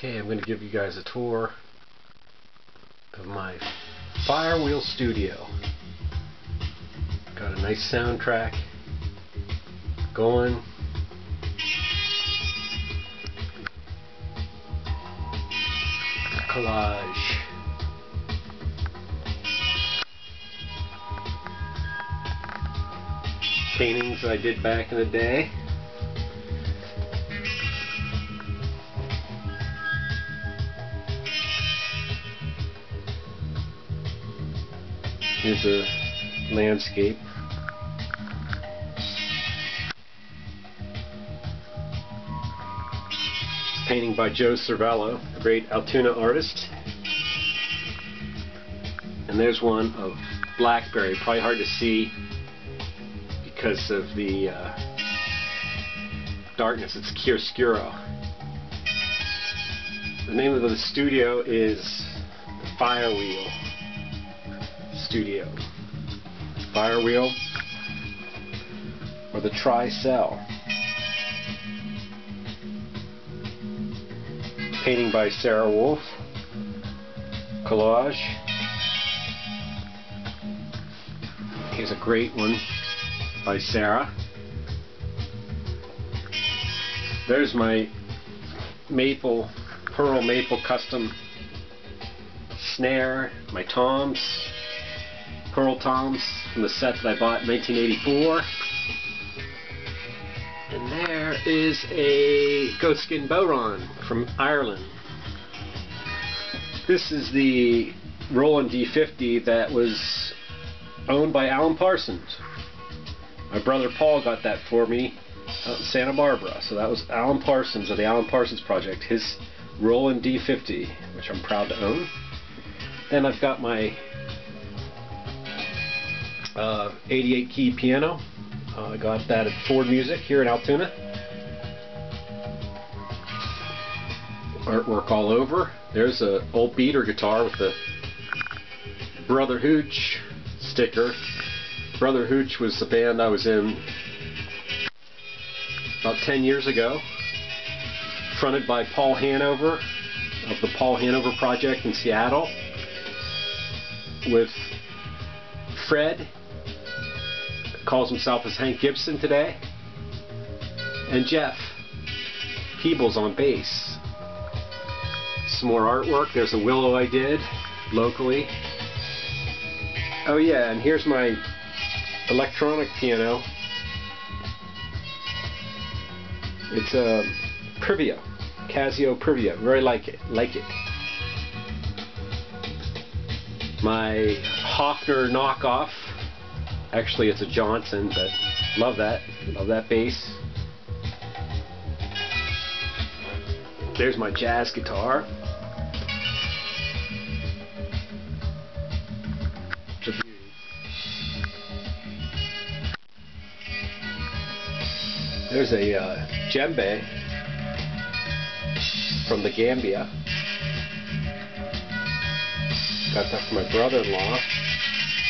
Okay, I'm going to give you guys a tour of my Tour-Firewheel studio. Got a nice soundtrack going. Collage. Paintings I did back in the day. Here's a landscape. Painting by Joe Cervello, a great Altoona artist. And there's one of Blackberry, probably hard to see because of the darkness. It's chiaroscuro. The name of the studio is the Firewheel Studio. Firewheel or the Tri-Cell. Painting by Sarah Wolf. Collage. Here's a great one by Sarah. There's my pearl maple custom snare, my toms, pearl toms from the set that I bought in 1984. And there is a goatskin bodhrán from Ireland. This is the Roland D50 that was owned by Alan Parsons. My brother Paul got that for me out in Santa Barbara. So that was Alan Parsons of the Alan Parsons Project, his Roland D50, which I'm proud to own. Then I've got my 88 key piano. I got that at Ford Music here in Altoona. Artwork all over. There's an old beater guitar with the Brother Hooch sticker. Brother Hooch was the band I was in about 10 years ago. Fronted by Paul Hanover of the Paul Hanover Project in Seattle. With Fred, calls himself as Hank Gibson today, and Jeff Peebles on bass. Some more artwork. There's a willow I did locally. Oh yeah, and here's my electronic piano. It's a Privia, Casio Privia. Very like it. My Hofner knockoff. Actually, it's a Johnson, but love that. Love that bass. There's my jazz guitar. It's a beauty. There's a djembe from the Gambia. Got that from my brother-in-law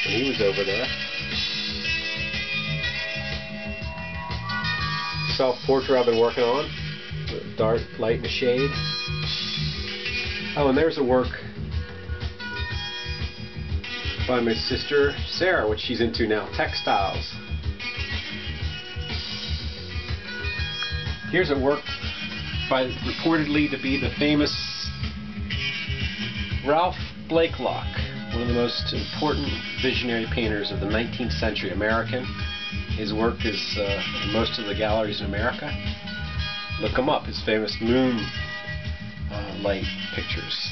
when he was over there. Self-portrait I've been working on, with dark, light, and a shade. Oh, and there's a work by my sister Sarah, which she's into now, textiles. Here's a work by reportedly to be the famous Ralph Blakelock, one of the most important visionary painters of the 19th century, American. His work is in most of the galleries in America. Look him up, his famous moon light pictures.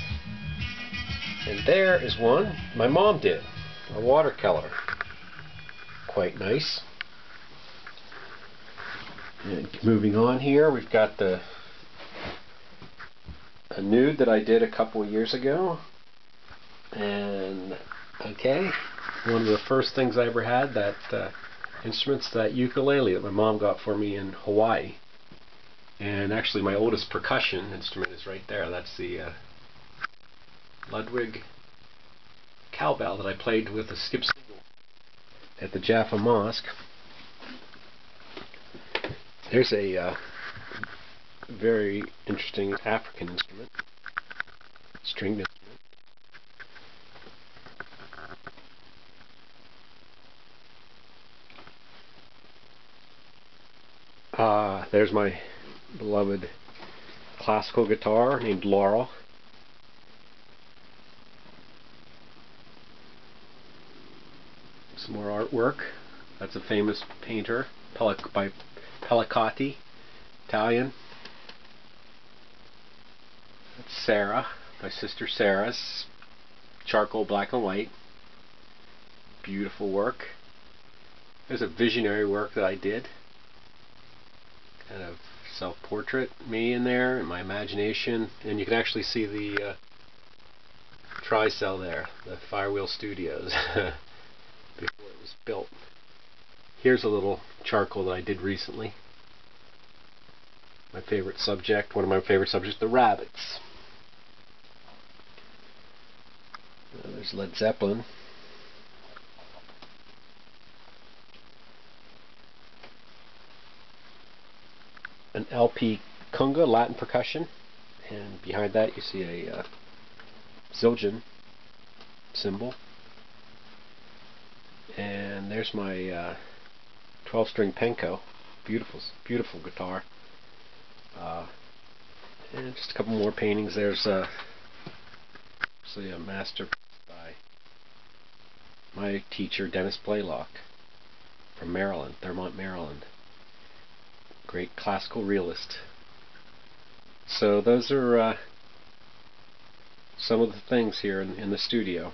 And there is one my mom did, a watercolor. Quite nice. And moving on here, we've got a nude that I did a couple of years ago. And okay, one of the first things I ever had, that instruments, that ukulele that my mom got for me in Hawaii. And actually my oldest percussion instrument is right there. That's the Ludwig cowbell that I played with a skip single at the Jaffa Mosque. There's a very interesting African instrument. stringed instrument. There's my beloved classical guitar named Laurel. Some more artwork. That's a famous painter by Pellicotti, Italian. That's Sarah, my sister Sarah's. Charcoal, black and white. Beautiful work. There's a visionary work that I did. Kind of self-portrait me in there, and my imagination. And you can actually see the Tri-Cell there, the Firewheel Studios, before it was built. Here's a little charcoal that I did recently. My favorite subject, one of my favorite subjects, the rabbits. There's Led Zeppelin. An LP conga, Latin percussion, and behind that you see a Zildjian cymbal. And there's my 12-string Penco, beautiful guitar. And just a couple more paintings. There's actually a masterpiece by my teacher Dennis Blaylock from Maryland, Thurmont, Maryland. Great classical realist. So those are some of the things here in the studio.